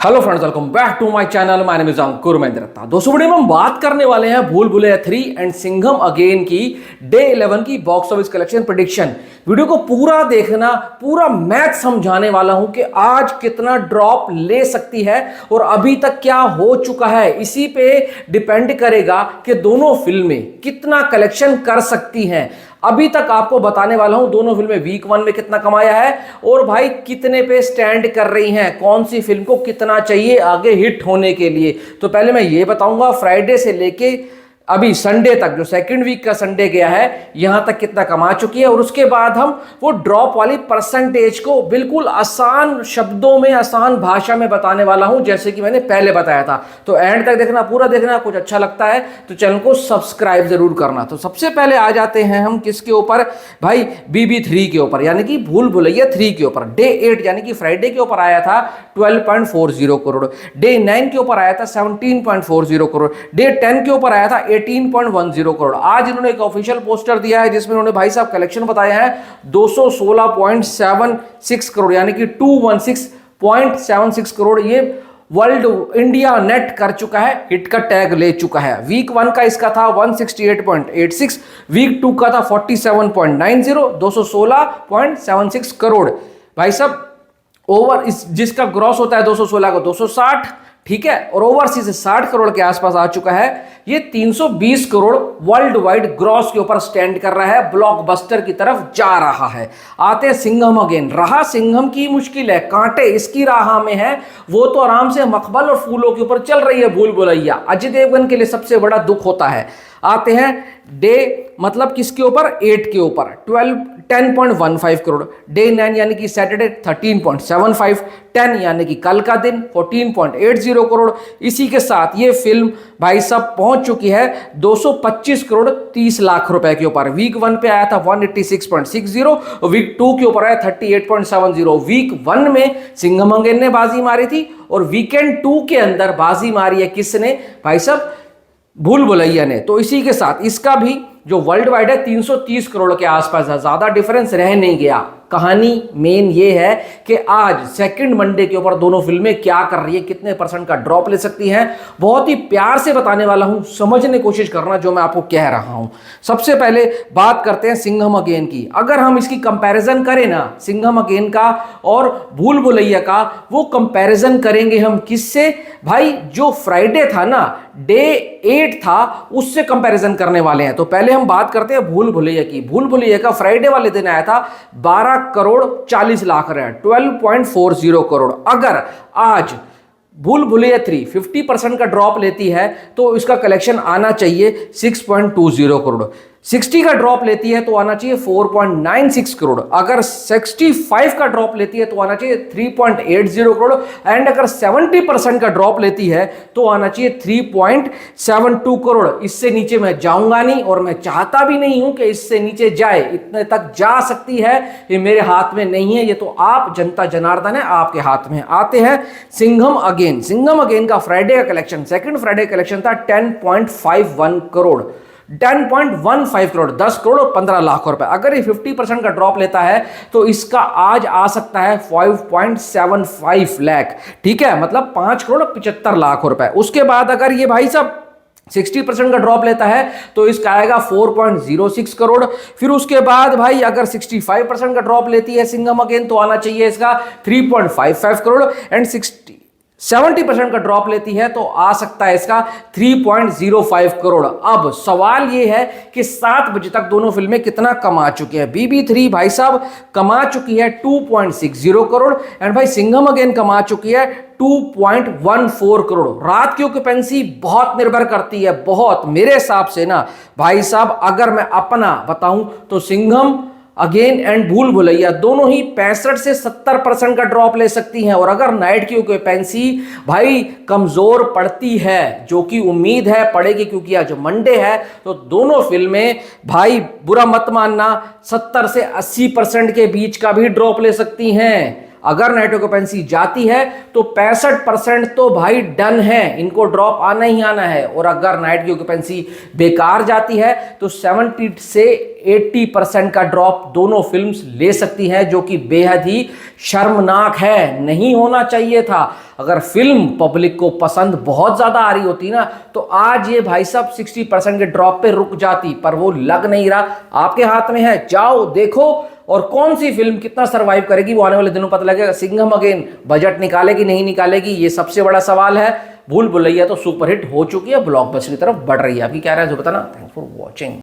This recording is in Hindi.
Hello friends, welcome back to my channel. My name is Ankur Mahendra. दोस्तों, वीडियो में हम बात करने वाले हैं भूल भुलैया 3 एंड सिंघम अगेन की डे 11 की box office collection prediction. Video को पूरा देखना, पूरा मैथ समझाने वाला हूं कि आज कितना ड्रॉप ले सकती है और अभी तक क्या हो चुका है। इसी पे डिपेंड करेगा कि दोनों फिल्में कितना कलेक्शन कर सकती हैं। अभी तक आपको बताने वाला हूं दोनों फिल्में वीक 1 में कितना कमाया है और भाई कितने पे स्टैंड कर रही हैं, कौन सी फिल्म को कितना चाहिए आगे हिट होने के लिए। तो पहले मैं ये बताऊंगा फ्राइडे से लेके अभी संडे तक, जो सेकंड वीक का संडे गया है, यहां तक कितना कमा चुकी है। और उसके बाद हम वो ड्रॉप वाली परसेंटेज को बिल्कुल आसान शब्दों में, आसान भाषा में बताने वाला हूं, जैसे कि मैंने पहले बताया था। तो एंड तक देखना, पूरा देखना। कुछ अच्छा लगता है तो चैनल को सब्सक्राइब जरूर करना। तो सबसे पहले आ जाते हैं हम किसके ऊपर भाई, BB3 के ऊपर, यानी कि भूल भुलैया 3 के ऊपर। डे 8 यानी कि फ्राइडे के ऊपर आया था 12.40 करोड़। डे 9 के ऊपर आया था 17.40 करोड़। डे 10 के ऊपर आया था 18.10 करोड़। आज इन्होंने एक ऑफिशियल पोस्टर दिया है जिसमें उन्होंने भाई साहब कलेक्शन बताया है 216.76 करोड़, यानी कि 216.76 करोड़। ये वर्ल्ड इंडिया नेट कर चुका है, हिट का टैग ले चुका है। वीक 1 का इसका था 168.86, वीक 2 का था 47.90, 216.76 करोड़। भाई साहब ओवर इस जिसका ग्रॉस होता है 216 को 260, ठीक है, और ओवरसीज से 60 करोड़ के आसपास आ चुका है। ये 320 करोड़ वर्ल्ड वाइड ग्रॉस के ऊपर स्टैंड कर रहा है, ब्लॉकबस्टर की तरफ जा रहा है। आते हैं सिंघम अगेन। राह सिंघम की मुश्किल है, कांटे इसकी राह में है। वो तो आराम से मखमल और फूलों के ऊपर चल रही है भूल भुलैया। अजय देवगन के लिए सबसे बड़ा दुख होता है। आते हैं डे मतलब किसके ऊपर, 8 के ऊपर 10.15 करोड़। डे 9 यानी कि सैटरडे 13.75, 10 यानी कि कल का दिन 14.80 करोड़। इसी के साथ ये फिल्म भाई साहब पहुंच चुकी है 225 करोड़ 30 लाख रुपए के ऊपर। वीक 1 पे आया था 186.60, वीक 2 के ऊपर आया 38.70। वीक 1 में सिंघम अगेन ने बाजी मारी थी और वीकेंड 2 के अंदर बाजी मारी है किसने भाई साहब, भूल भुलैया ने। तो इसी के साथ इसका भी जो वर्ल्ड वाइड है 330 करोड़ के आसपास है, ज्यादा डिफरेंस रह नहीं गया। कहानी मेन ये है कि आज सेकंड मंडे के ऊपर दोनों फिल्में क्या कर रही है, कितने परसेंट का ड्रॉप ले सकती हैं, बहुत ही प्यार से बताने वाला हूं। समझने की कोशिश करना जो मैं आपको कह रहा हूं। सबसे पहले बात करते हैं सिंघम अगेन की। अगर हम इसकी कंपैरिजन करें ना, सिंघम अगेन का और भूल भुलैया का, वो कंपैरिजन करेंगे हम किससे भाई, जो फ्राइडे था ना, डे 8 था, उससे कंपैरिजन करने वाले हैं। तो पहले हम बात करते हैं भूल भुलैया की। भूल भुलैया का फ्राइडे वाले दिन आया था 12 करोड़ 40 लाख रहे, 12.40 करोड़। अगर आज भूल भुलैया 3 50% का ड्रॉप लेती है तो इसका कलेक्शन आना चाहिए 6.20 करोड़। 60 का ड्रॉप लेती है तो आना चाहिए 4.96 करोड़। अगर 65 का ड्रॉप लेती है तो आना चाहिए 3.80 करोड़। एंड अगर 70% का ड्रॉप लेती है तो आना चाहिए 3.72 करोड़। इससे नीचे मैं जाऊंगा नहीं और मैं चाहता भी नहीं हूं कि इससे नीचे जाए। इतने तक जा सकती है, ये मेरे हाथ में नहीं है, ये तो आप जनता जनार्दन है, आपके हाथ में। आते हैं सिंघम अगेन। सिंघम अगेन का फ्राइडे का कलेक्शन, सेकंड फ्राइडे कलेक्शन था 10.51 करोड़, 10.15 करोड़, 10 करोड़ और 15 लाख रुपए। अगर ये 50% का ड्रॉप लेता है तो इसका आज आ सकता है 5.75 लाख, ठीक है, मतलब 5 करोड़ 75 लाख रुपए। उसके बाद अगर ये भाई साहब 60% का ड्रॉप लेता है तो इसका आएगा 4.06 करोड़। फिर उसके बाद भाई अगर 65% का ड्रॉप लेती है सिंघम अगेन तो आना चाहिए इसका 3.55 करोड़। एंड 70% का ड्रॉप लेती है तो आ सकता है इसका 3.05 करोड़। अब सवाल यह है कि 7 बजे तक दोनों फिल्में कितना कमा चुकी है। BB3 भाई साहब कमा चुकी है 2.60 करोड़ एंड भाई सिंघम अगेन कमा चुकी है 2.14 करोड़। रात की ऑक्यूपेंसी बहुत निर्भर करती है, बहुत। मेरे हिसाब से ना भाई साहब, अगर मैं अपना बताऊं तो सिंघम अगेन एंड भूल भुलैया दोनों ही 65 से 70% का ड्रॉप ले सकती हैं। और अगर नाइट की ऑक्यूपेंसी भाई कमजोर पड़ती है, जो कि उम्मीद है पड़ेगी क्योंकि आज मंडे है, तो दोनों फिल्में भाई बुरा मत मानना 70 से 80% के बीच का भी ड्रॉप ले सकती हैं। अगर नेट ऑक्यूपेंसी जाती है तो 65% तो भाई डन है, इनको ड्रॉप आना ही आना है। और अगर नाइट की ऑक्यूपेंसी बेकार जाती है तो 70 से 80% का ड्रॉप दोनों फिल्म्स ले सकती हैं, जो कि बेहद ही शर्मनाक है, नहीं होना चाहिए था। अगर फिल्म पब्लिक को पसंद बहुत ज्यादा आ रही होती ना तो आज ये भाई साहब 60% के ड्रॉप पे रुक जाती, पर वो लग नहीं रहा। आपके हाथ में है, जाओ देखो। और कौन सी फिल्म कितना सरवाइव करेगी वो आने वाले दिनों पता लगेगा। सिंघम अगेन बजट निकालेगी नहीं निकालेगी ये सबसे बड़ा सवाल है। भूल भुलैया तो सुपरहिट हो चुकी है, ब्लॉकबस्टर की तरफ बढ़ रही है। आपकी क्या राय है बताना। Thanks for watching.